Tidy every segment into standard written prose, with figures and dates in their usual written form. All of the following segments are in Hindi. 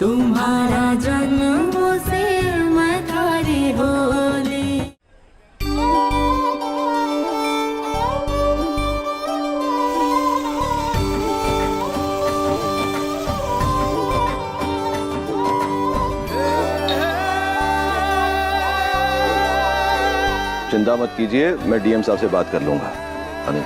तुम्हारा जन्मों से मैं थारी होली। चिंता मत कीजिए, मैं डीएम साहब से बात कर लूंगा। अनिल,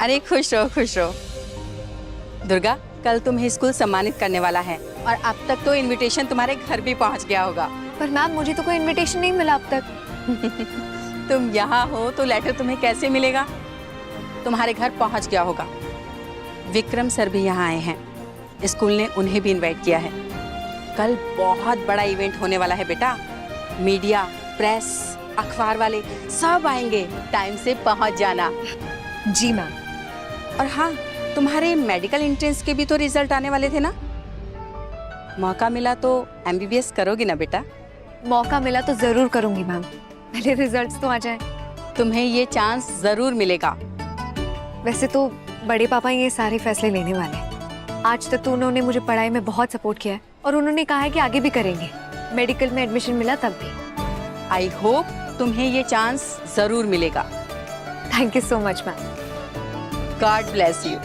अरे खुश रहो खुश रहो। दुर्गा, कल तुम्हें स्कूल सम्मानित करने वाला है और अब तक तो इनविटेशन तुम्हारे घर भी पहुंच गया होगा। पर मैम मुझे तो कोई इनविटेशन नहीं मिला अब तक। तुम यहाँ हो तो लेटर तुम्हें कैसे मिलेगा? तुम्हारे घर पहुंच गया होगा। विक्रम सर भी यहाँ आए हैं, स्कूल ने उन्हें भी इनवाइट किया है। कल बहुत बड़ा इवेंट होने वाला है बेटा। मीडिया, प्रेस, अखबार वाले सब आएंगे, टाइम से पहुंच जाना। जी मैम। और हाँ, तुम्हारे मेडिकल एंट्रेंस के भी तो रिजल्ट आने वाले थे ना? मौका मिला तो एमबीबीएस करोगी ना बेटा? मौका मिला तो जरूर करूंगी मैम, पहले रिजल्ट्स तो आ जाएं। तुम्हें ये चांस जरूर मिलेगा। वैसे तो बड़े पापा ये सारे फैसले लेने वाले हैं। आज तक तो उन्होंने मुझे पढ़ाई में बहुत सपोर्ट किया है और उन्होंने कहा है कि आगे भी करेंगे। मेडिकल में एडमिशन मिला तब भी। आई होप तुम्हें ये चांस जरूर मिलेगा। Thank you so much ma'am. God bless you.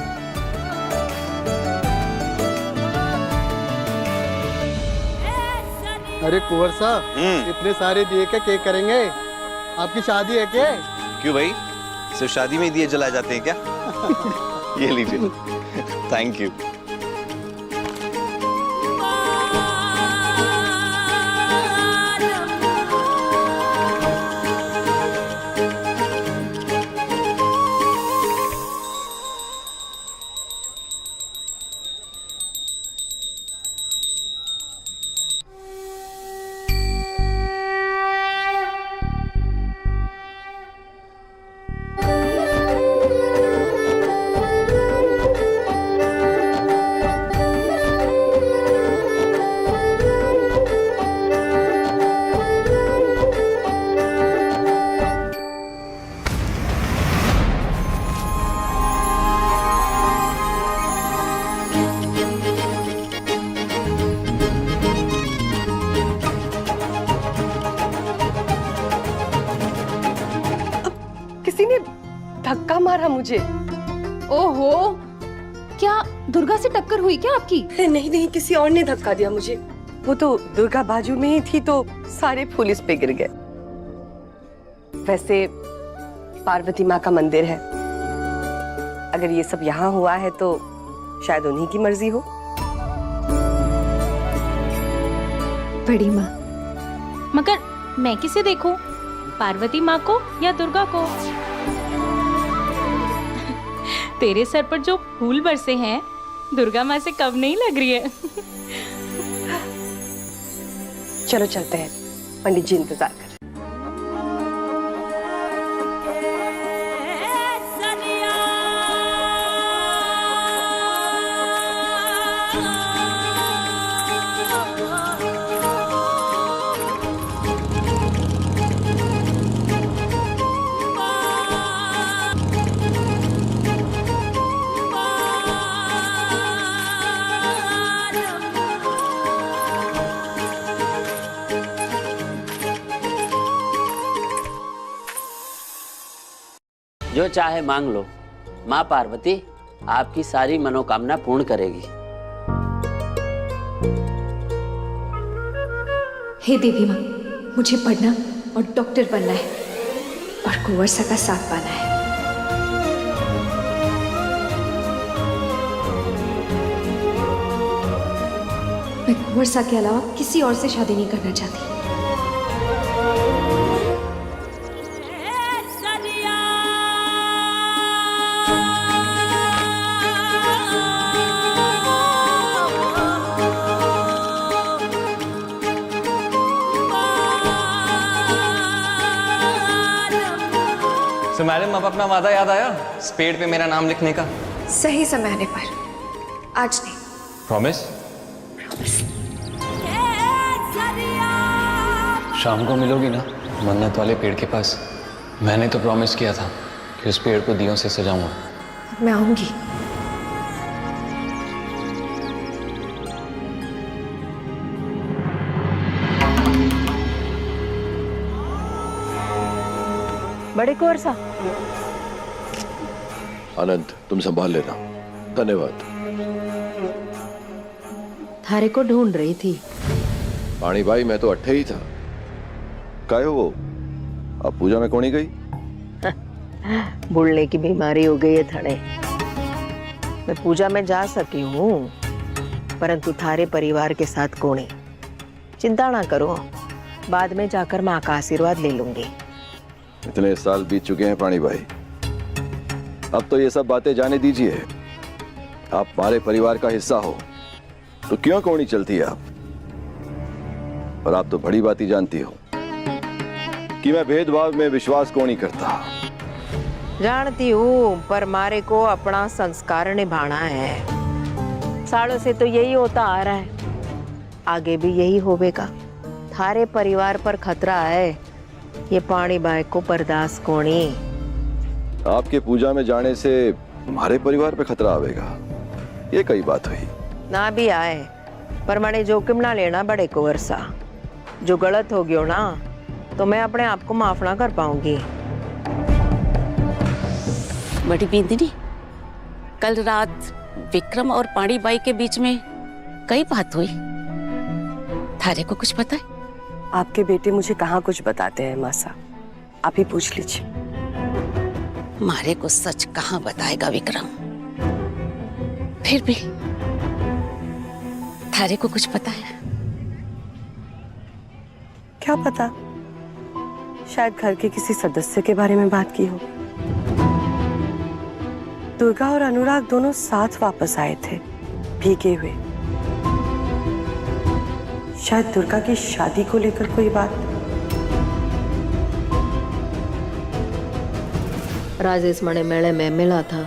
अरे कुंवर साहब, इतने सारे दिए क्या केक करेंगे? आपकी शादी है क्या? क्यों भाई, सिर्फ शादी में ही दिए जलाए जाते हैं क्या? ये लीजिए। Thank you. किसी ने धक्का मारा मुझे। ओहो, क्या दुर्गा से टक्कर हुई क्या आपकी? नहीं नहीं, किसी और ने धक्का दिया मुझे। वो तो दुर्गा बाजू में ही थी तो सारे फूल इस पे गिर गए। वैसे पार्वती माँ का मंदिर है, अगर ये सब यहाँ हुआ है तो शायद उन्हीं की मर्जी हो। बड़ी माँ। मगर मैं किसे देखूं, पार्वती माँ को या दुर्गा को? तेरे सर पर जो फूल बरसे हैं, दुर्गा माँ से कब नहीं लग रही है। चलो चलते हैं, पंडित जी इंतजार कर। जो चाहे मांग लो, माँ पार्वती आपकी सारी मनोकामना पूर्ण करेगी। हे देवी माँ, मुझे पढ़ना और डॉक्टर बनना है और कुंवर सा का साथ पाना है। मैं कुंवर सा के अलावा किसी और से शादी नहीं करना चाहती। सो मैडम, अब अपना वादा याद आया स्पेड पे मेरा नाम लिखने का? सही समय आने पर, आज नहीं। प्रॉमिस? शाम को मिलोगी ना मन्नत वाले पेड़ के पास? मैंने तो प्रॉमिस किया था कि उस पेड़ को दियों से सजाऊंगा। मैं आऊंगी। बड़े कुंवर सा। आनंद, तुम संभाल लेना। धन्यवाद। थारे को ढूंढ रही थी। पानी भाई, मैं तो अट्ठे ही था। काय हो वो? अब पूजा में कौन ही गई? बुढ़ने की बीमारी हो गई है थड़े। मैं पूजा में जा सकी हूँ, परंतु थारे परिवार के साथ कोणी। चिंता ना करो, बाद में जाकर माँ का आशीर्वाद ले लूंगी। इतने साल बीत चुके हैं पानी भाई, अब तो ये सब बातें जाने दीजिए। आप हमारे परिवार का हिस्सा हो तो क्यों कौनी चलती है आप? और आप तो बड़ी बात ही जानती हो कि मैं भेदभाव में विश्वास को नहीं करता। जानती हूँ, पर मारे को अपना संस्कार निभाना है। सालों से तो यही होता आ रहा है, आगे भी यही होवेगा। थारे परिवार पर खतरा है, ये पानी बाई को बर्दाश्त कोनी। आपके पूजा में जाने से हमारे परिवार पे खतरा आवेगा, ये कई बात हुई। ना भी आए, पर मैंने जोखिम ना लेना बड़े कुंवर सा। जो गलत हो गयो ना, तो मैं अपने आप को माफ ना कर पाऊंगी। बड़ी बिंदनी, कल रात विक्रम और पानी बाई के बीच में कई बात हुई। थारे को कुछ पता है? आपके बेटे मुझे कहाँ कुछ बताते हैं मासा, आप ही पूछ लीजिए। मारे को सच कहाँ बताएगा विक्रम? फिर भी थारे को कुछ पता है? क्या पता, शायद घर के किसी सदस्य के बारे में बात की हो। दुर्गा और अनुराग दोनों साथ वापस आए थे, भीगे हुए। शायद दुर्गा की शादी को लेकर कोई बात। राजेश मणे मेले में मिला था,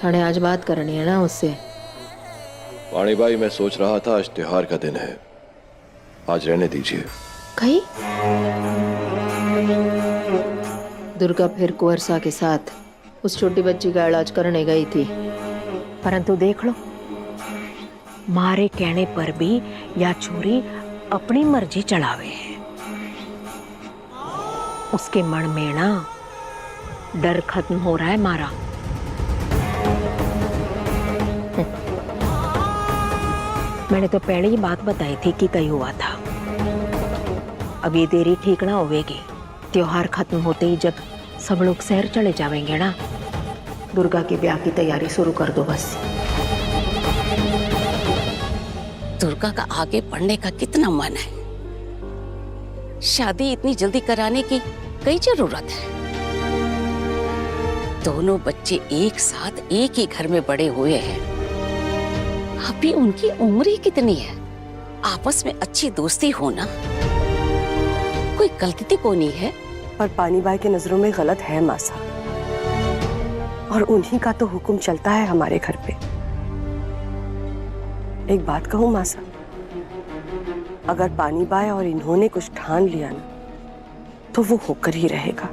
थाने आज बात करनी है ना उससे। पानी भाई, मैं सोच रहा था आज त्योहार का दिन है, आज रहने दीजिए। कहीं दुर्गा फिर कुंवरसा के साथ उस छोटी बच्ची का इलाज करने गई थी, परंतु देख लो, मारे कहने पर भी या छोरी अपनी मर्जी चलावे है। उसके मन में ना डर खत्म हो रहा है मारा। मैंने तो पहले ही बात बताई थी कि कहीं हुआ था। अब ये देरी ठीक ना होवेगी। त्योहार खत्म होते ही जब सब लोग शहर चले जाएंगे ना, दुर्गा के ब्याह की तैयारी शुरू कर दो बस। दुर्गा का आगे बढ़ने का कितना मन है, शादी इतनी जल्दी कराने की कई जरूरत है। दोनों बच्चे एक साथ एक ही घर में बड़े हुए हैं, अभी उनकी उम्र ही कितनी है। आपस में अच्छी दोस्ती होना कोई गलती को नहीं है। पर पानी बाई की नजरों में गलत है मासा, और उन्हीं का तो हुक्म चलता है हमारे घर पे। एक बात कहूं मासा, अगर पानी बाई और इन्होंने कुछ ठान लिया ना, तो वो होकर ही रहेगा।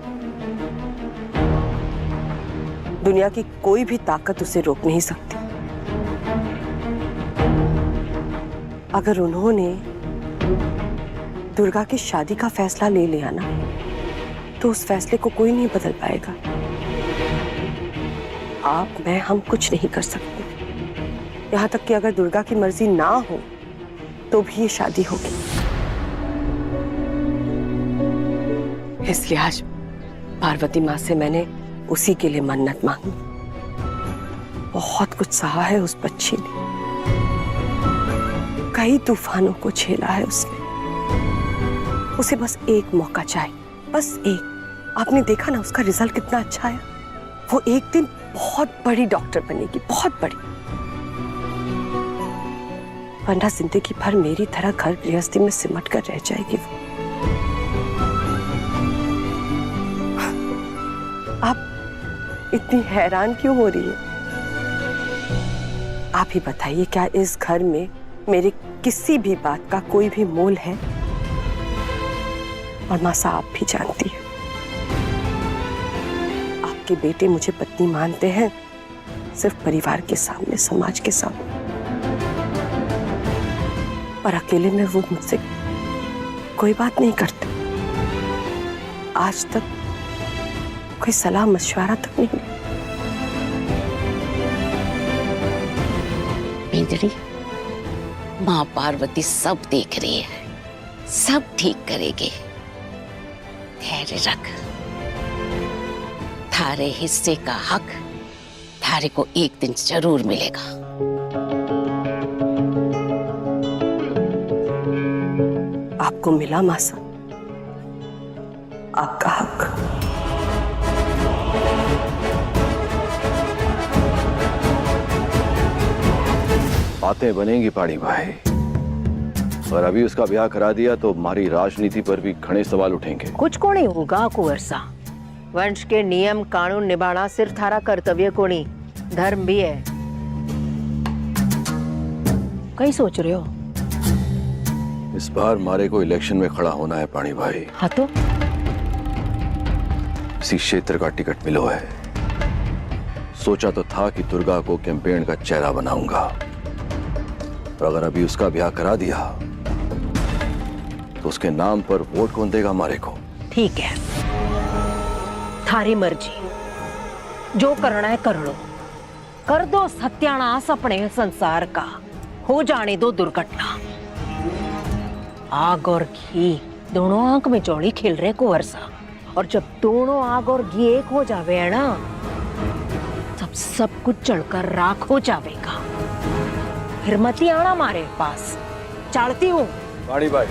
दुनिया की कोई भी ताकत उसे रोक नहीं सकती। अगर उन्होंने दुर्गा की शादी का फैसला ले लिया ना, तो उस फैसले को कोई नहीं बदल पाएगा। आप, मैं, हम कुछ नहीं कर सकते। यहाँ तक कि अगर दुर्गा की मर्जी ना हो तो भी ये शादी होगी। इसलिए आज पार्वती माँ से मैंने उसी के लिए मन्नत मांगी। बहुत कुछ सहा है उस बच्ची ने, कई तूफानों को झेला है उसने। उसे बस एक मौका चाहिए, बस एक। आपने देखा ना उसका रिजल्ट कितना अच्छा आया। वो एक दिन बहुत बड़ी डॉक्टर बनेगी, बहुत बड़ी। वरना जिंदगी भर मेरी तरह घर गृहस्थी में सिमट कर रह जाएगी वो। आप इतनी हैरान क्यों हो रही है? आप ही बताइए, क्या इस घर में मेरे किसी भी बात का कोई भी मोल है? और मासा आप भी जानती है, आपके बेटे मुझे पत्नी मानते हैं सिर्फ परिवार के सामने, समाज के सामने, और अकेले में वो मुझसे कोई बात नहीं करते। आज तक कोई सलाह मशवरा तक नहीं मिला। बिंदरी, माँ पार्वती सब देख रही है, सब ठीक करेगी। धैर्य रख। थारे हिस्से का हक थारे को एक दिन जरूर मिलेगा। आपको मिला मासा आपका हक। बातें बनेंगी पाड़ी भाई, और अभी उसका ब्याह करा दिया तो हमारी राजनीति पर भी घने सवाल उठेंगे। कुछ को नहीं होगा कुंवर सा। वंश के नियम कानून निभाना सिर्फ थारा कर्तव्य को नहीं, धर्म भी है। कहीं सोच रहे हो? इस बार हमारे को इलेक्शन में खड़ा होना है पानी भाई। हाँ तो इसी क्षेत्र का टिकट मिलो है। सोचा तो था कि दुर्गा को कैंपेन का चेहरा बनाऊंगा, और अगर अभी उसका ब्याह करा दिया तो उसके नाम पर वोट कौन देगा हमारे को? ठीक है, थारी मर्जी, जो करना है कर लो। कर दो सत्यानाश अपने संसार का, हो जाने दो दुर्घटना। आग और घी दोनों आंख में चौड़ी खिल रहे कुंवर सा, और जब दोनों आग और घी एक हो जावे है ना, तब सब कुछ चढ़कर राख हो जावेगा। फिर मत ही आना हमारे पास, चाहती हूँ। पाड़ी भाई,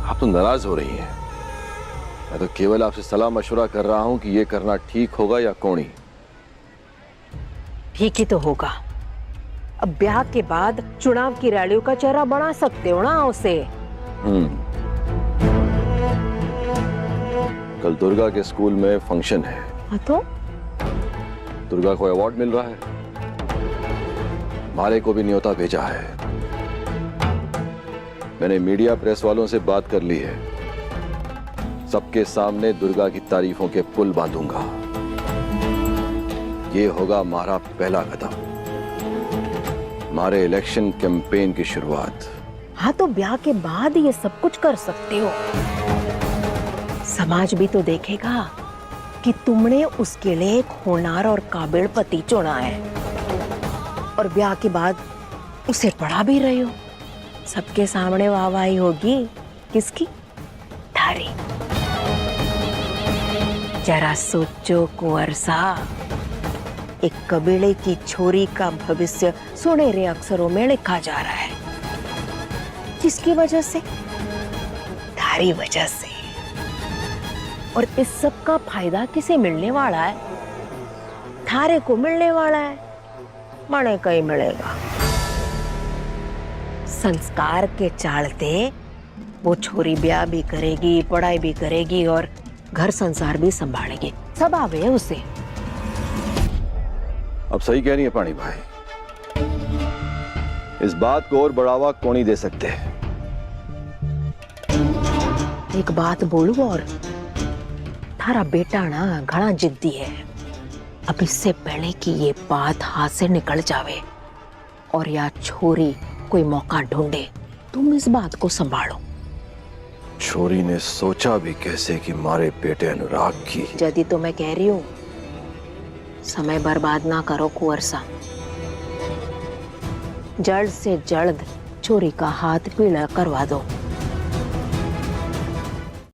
आप तो नाराज हो रही हैं। मैं तो केवल आपसे सलाह मशवरा कर रहा हूं कि ये करना ठीक होगा या कौड़ी। ठीक ही तो होगा। अब ब्याह के बाद चुनाव की रैलियों का चेहरा बना सकते हो ना उसे। कल दुर्गा के स्कूल में फंक्शन है। हाँ तो दुर्गा को अवार्ड मिल रहा है, हमारे को भी न्योता भेजा है। मैंने मीडिया प्रेस वालों से बात कर ली है। सबके सामने दुर्गा की तारीफों के पुल बांधूंगा। ये होगा हमारा पहला कदम, हमारे इलेक्शन कैंपेन की शुरुआत। हाँ तो ब्याह के बाद ये सब कुछ कर सकते हो। समाज भी तो देखेगा कि तुमने उसके लिए एक होनहार और काबिल पति चुना है, और ब्याह के बाद उसे पढ़ा भी रहे हो। सबके सामने वाहवाही होगी। किसकी? थारी। जरा सोचो कुंवर सा, एक कबीले की छोरी का भविष्य सुनहरे अक्षरों में लिखा जा रहा है। किसकी वजह से? थारी वजह से। और इस सब का फायदा किसे मिलने वाला है? थारे को मिलने वाला है। मने कहीं मिलेगा। संस्कार के चलते वो छोरी ब्याह भी करेगी, पढ़ाई भी करेगी, और घर संसार भी संभालेगी। सब आवे उसे। अब सही कह रही है पानी भाई, इस बात को और बढ़ावा कौन ही दे सकते हैं। एक बात बोलूं, और थारा बेटा ना घना जिद्दी है। अब इससे पहले कि ये बात हाथ से निकल जावे और या छोरी कोई मौका ढूंढे, तुम इस बात को संभालो। छोरी ने सोचा भी कैसे कि मारे बेटे अनुराग की। जदी तो मैं कह रही हूँ, समय बर्बाद ना करो कुंवर सा। जल्द से जल्द छोरी का हाथ पीला करवा दो।